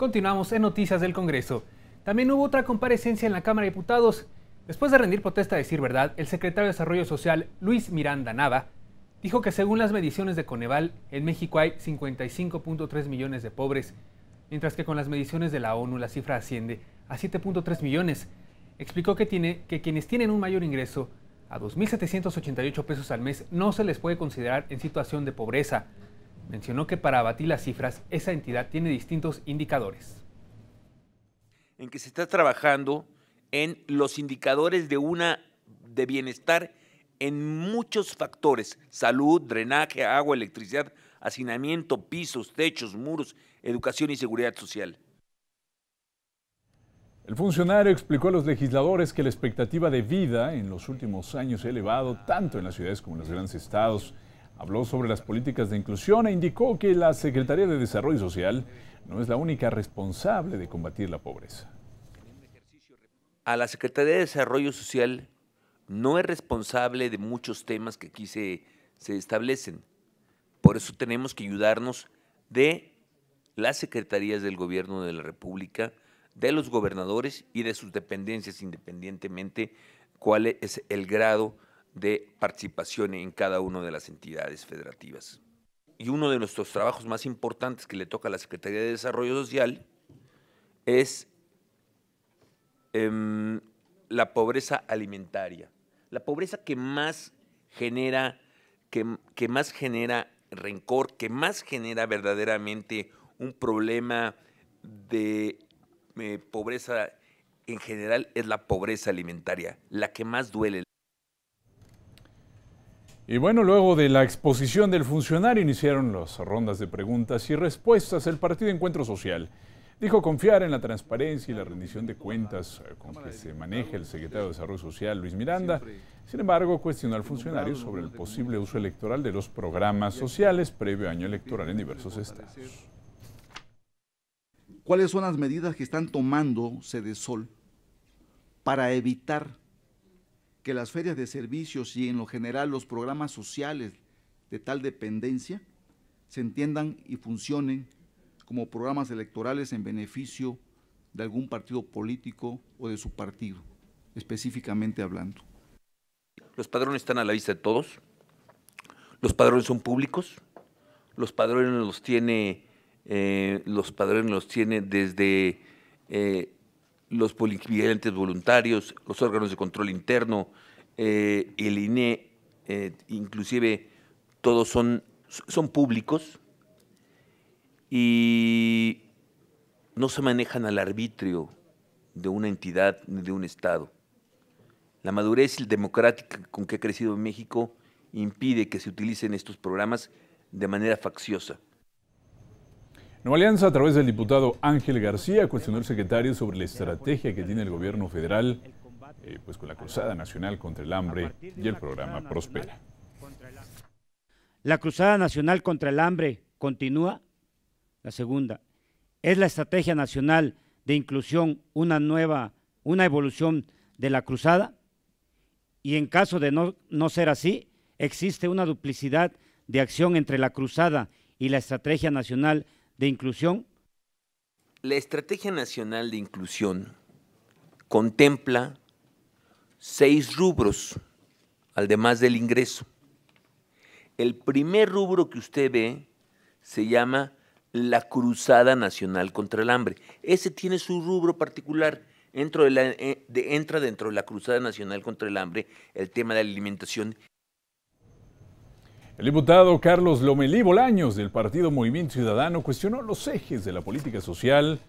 Continuamos en Noticias del Congreso. También hubo otra comparecencia en la Cámara de Diputados. Después de rendir protesta a decir verdad, el secretario de Desarrollo Social, Luis Miranda Nava, dijo que según las mediciones de Coneval, en México hay 55.3 millones de pobres, mientras que con las mediciones de la ONU la cifra asciende a 7.3 millones. Explicó que quienes tienen un mayor ingreso, a 2.788 pesos al mes, no se les puede considerar en situación de pobreza. Mencionó que para abatir las cifras, esa entidad tiene distintos indicadores. En que se está trabajando en los indicadores de bienestar en muchos factores: salud, drenaje, agua, electricidad, hacinamiento, pisos, techos, muros, educación y seguridad social. El funcionario explicó a los legisladores que la expectativa de vida en los últimos años se ha elevado tanto en las ciudades como en los grandes estados. Habló sobre las políticas de inclusión e indicó que la Secretaría de Desarrollo Social no es la única responsable de combatir la pobreza. A la Secretaría de Desarrollo Social no es responsable de muchos temas que aquí se establecen. Por eso tenemos que ayudarnos de las secretarías del Gobierno de la República, de los gobernadores y de sus dependencias, independientemente cuál es el grado de participación en cada una de las entidades federativas. Y uno de nuestros trabajos más importantes que le toca a la Secretaría de Desarrollo Social es la pobreza alimentaria, la pobreza que más genera, que más genera rencor, que más genera verdaderamente un problema de pobreza en general, es la pobreza alimentaria, la que más duele. Y bueno, luego de la exposición del funcionario iniciaron las rondas de preguntas y respuestas. El Partido Encuentro Social dijo confiar en la transparencia y la rendición de cuentas con que se maneja el secretario de Desarrollo Social, Luis Miranda. Sin embargo, cuestionó al funcionario sobre el posible uso electoral de los programas sociales previo año electoral en diversos estados. ¿Cuáles son las medidas que están tomando Sedesol para evitar que las ferias de servicios y en lo general los programas sociales de tal dependencia se entiendan y funcionen como programas electorales en beneficio de algún partido político o de su partido, específicamente hablando? Los padrones están a la vista de todos, los padrones son públicos, los padrones los tiene desde los polivigilantes voluntarios, los órganos de control interno, el INE, inclusive todos son públicos y no se manejan al arbitrio de una entidad ni de un Estado. La madurez democrática con que ha crecido México impide que se utilicen estos programas de manera facciosa. Nueva Alianza, a través del diputado Ángel García, cuestionó al secretario sobre la estrategia que tiene el gobierno federal pues con la Cruzada Nacional contra el Hambre y el programa Prospera. La Cruzada Nacional contra el Hambre continúa. La segunda, ¿es la Estrategia Nacional de Inclusión una evolución de la Cruzada? Y en caso de no ser así, ¿existe una duplicidad de acción entre la Cruzada y la Estrategia Nacional de Inclusión? La Estrategia Nacional de Inclusión contempla 6 rubros, además del ingreso. El primer rubro que usted ve se llama la Cruzada Nacional contra el Hambre. Ese tiene su rubro particular. Entra dentro de la Cruzada Nacional contra el Hambre el tema de la alimentación. El diputado Carlos Lomelí Bolaños del partido Movimiento Ciudadano cuestionó los ejes de la política social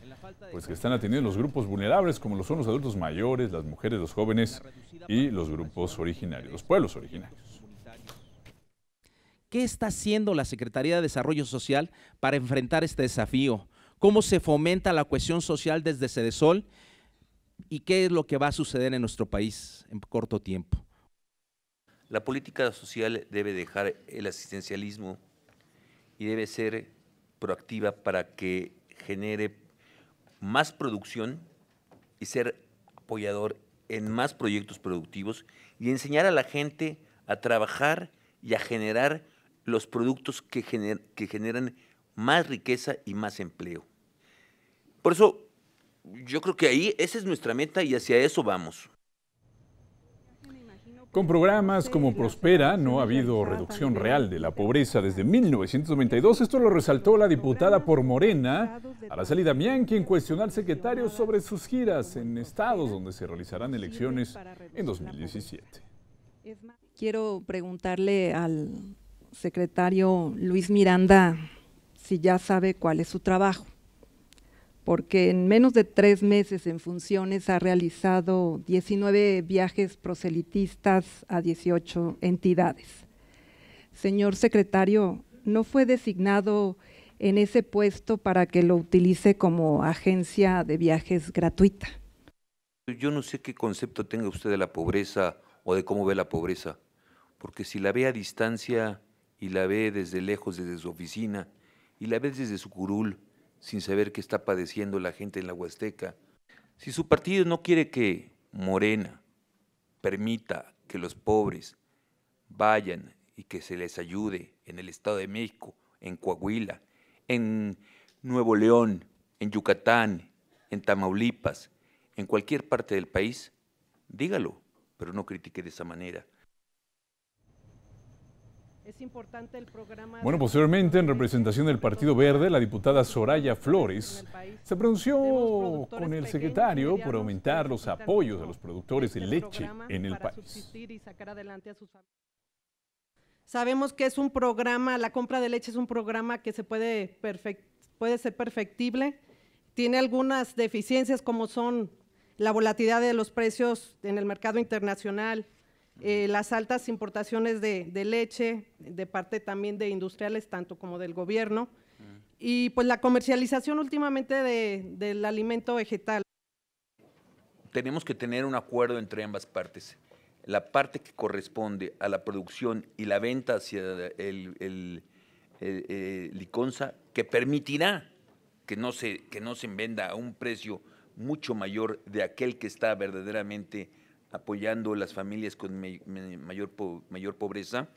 pues que están atendiendo los grupos vulnerables como lo son los adultos mayores, las mujeres, los jóvenes y los grupos originarios, los pueblos originarios. ¿Qué está haciendo la Secretaría de Desarrollo Social para enfrentar este desafío? ¿Cómo se fomenta la cohesión social desde Sedesol? ¿Y qué es lo que va a suceder en nuestro país en corto tiempo? La política social debe dejar el asistencialismo y debe ser proactiva para que genere más producción y ser apoyador en más proyectos productivos y enseñar a la gente a trabajar y a generar los productos que generan más riqueza y más empleo. Por eso yo creo que ahí esa es nuestra meta y hacia eso vamos. Con programas como Prospera no ha habido reducción real de la pobreza desde 1992. Esto lo resaltó la diputada por Morena, Araceli Damián, quien cuestionó al secretario sobre sus giras en estados donde se realizarán elecciones en 2017. Quiero preguntarle al secretario Luis Miranda si ya sabe cuál es su trabajo, porque en menos de 3 meses en funciones ha realizado 19 viajes proselitistas a 18 entidades. Señor secretario, ¿no fue designado en ese puesto para que lo utilice como agencia de viajes gratuita? Yo no sé qué concepto tenga usted de la pobreza o de cómo ve la pobreza, porque si la ve a distancia y la ve desde lejos, desde su oficina, y la ve desde su curul, sin saber qué está padeciendo la gente en la Huasteca. Si su partido no quiere que Morena permita que los pobres vayan y que se les ayude en el Estado de México, en Coahuila, en Nuevo León, en Yucatán, en Tamaulipas, en cualquier parte del país, dígalo, pero no critique de esa manera. Es importante el programa. Bueno, posteriormente, en representación del Partido Verde, la diputada Soraya Flores se pronunció con el secretario por aumentar los apoyos a los productores de leche en el país. Sabemos que es un programa, la compra de leche es un programa que se puede ser perfectible, tiene algunas deficiencias como son la volatilidad de los precios en el mercado internacional, las altas importaciones de leche, de parte también de industriales, tanto como del gobierno, y pues la comercialización últimamente del alimento vegetal. Tenemos que tener un acuerdo entre ambas partes. La parte que corresponde a la producción y la venta hacia el Liconza, que permitirá que no se venda a un precio mucho mayor de aquel que está verdaderamente apoyando las familias con mayor pobreza.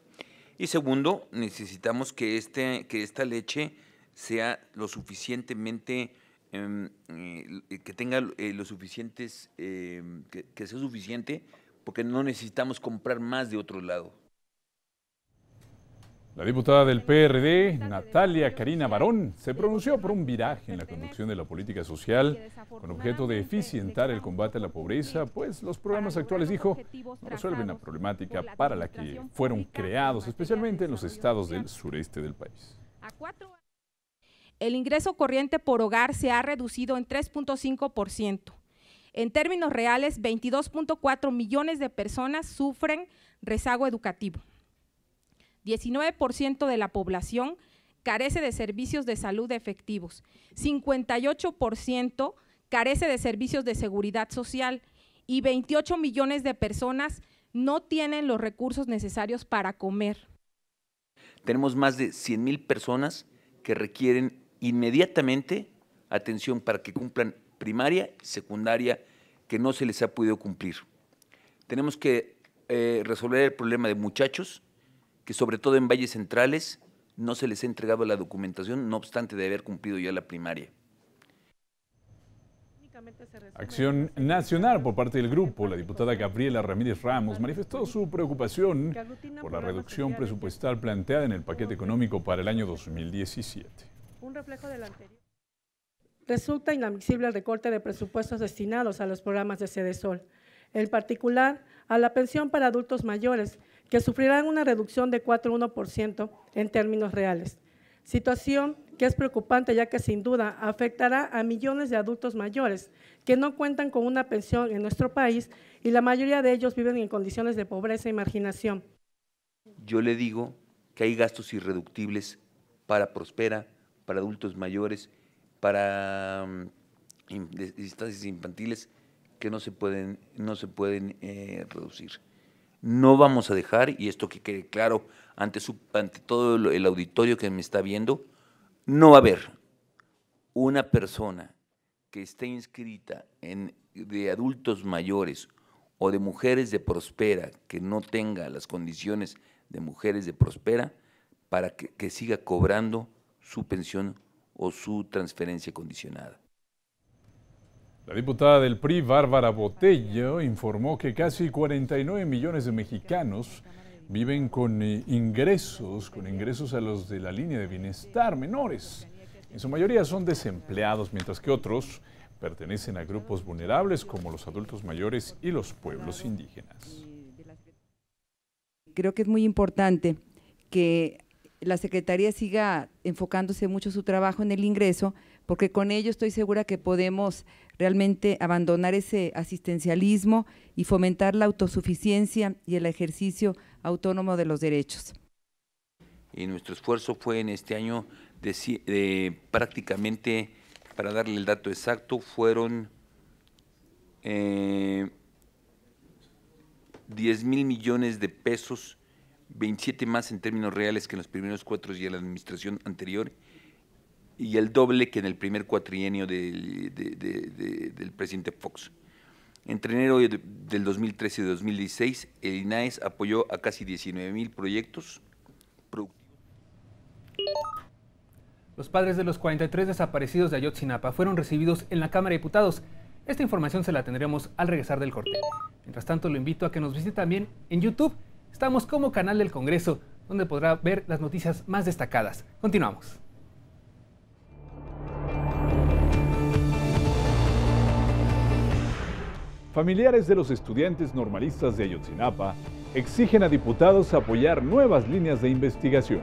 Y segundo, necesitamos que esta leche sea lo suficientemente, que tenga los suficientes, que sea suficiente, porque no necesitamos comprar más de otro lado. La diputada del PRD, Natalia Karina Barón, se pronunció por un viraje en la conducción de la política social con objeto de eficientar el combate a la pobreza, pues los programas actuales, dijo, no resuelven la problemática para la que fueron creados, especialmente en los estados del sureste del país. El ingreso corriente por hogar se ha reducido en 3.5%. En términos reales, 22.4 millones de personas sufren rezago educativo. 19% de la población carece de servicios de salud efectivos, 58% carece de servicios de seguridad social y 28 millones de personas no tienen los recursos necesarios para comer. Tenemos más de 100,000 personas que requieren inmediatamente atención para que cumplan primaria y secundaria que no se les ha podido cumplir. Tenemos que resolver el problema de muchachos que sobre todo en valles centrales no se les ha entregado la documentación, no obstante de haber cumplido ya la primaria. Acción Nacional por parte del grupo, la diputada Gabriela Ramírez Ramos manifestó su preocupación por la reducción presupuestal planteada en el paquete económico para el año 2017. Un reflejo del anterior. Resulta inadmisible el recorte de presupuestos destinados a los programas de Sedesol, en particular a la pensión para adultos mayores, que sufrirán una reducción de 4,1% en términos reales. Situación que es preocupante ya que sin duda afectará a millones de adultos mayores que no cuentan con una pensión en nuestro país y la mayoría de ellos viven en condiciones de pobreza y marginación. Yo le digo que hay gastos irreductibles para Prospera, para adultos mayores, para instancias infantiles que no se pueden reducir. No vamos a dejar, y esto que quede claro ante todo el auditorio que me está viendo, no va a haber una persona que esté inscrita de adultos mayores o de mujeres de Prospera que no tenga las condiciones de mujeres de Prospera para que siga cobrando su pensión o su transferencia condicionada. La diputada del PRI, Bárbara Botello, informó que casi 49 millones de mexicanos viven con ingresos a los de la línea de bienestar menores. En su mayoría son desempleados, mientras que otros pertenecen a grupos vulnerables como los adultos mayores y los pueblos indígenas. Creo que es muy importante que la Secretaría siga enfocándose mucho su trabajo en el ingreso, porque con ello estoy segura que podemos realmente abandonar ese asistencialismo y fomentar la autosuficiencia y el ejercicio autónomo de los derechos. Y nuestro esfuerzo fue en este año prácticamente, para darle el dato exacto, fueron 10,000 millones de pesos, 27 más en términos reales que en los primeros 4 días de la administración anterior, y el doble que en el primer cuatrienio del presidente Fox. Entre enero del 2013 y 2016, el INAES apoyó a casi 19,000 proyectos productivos. Los padres de los 43 desaparecidos de Ayotzinapa fueron recibidos en la Cámara de Diputados. Esta información se la tendremos al regresar del corte. Mientras tanto, lo invito a que nos visite también en YouTube. Estamos como Canal del Congreso, donde podrá ver las noticias más destacadas. Continuamos. Familiares de los estudiantes normalistas de Ayotzinapa exigen a diputados apoyar nuevas líneas de investigación.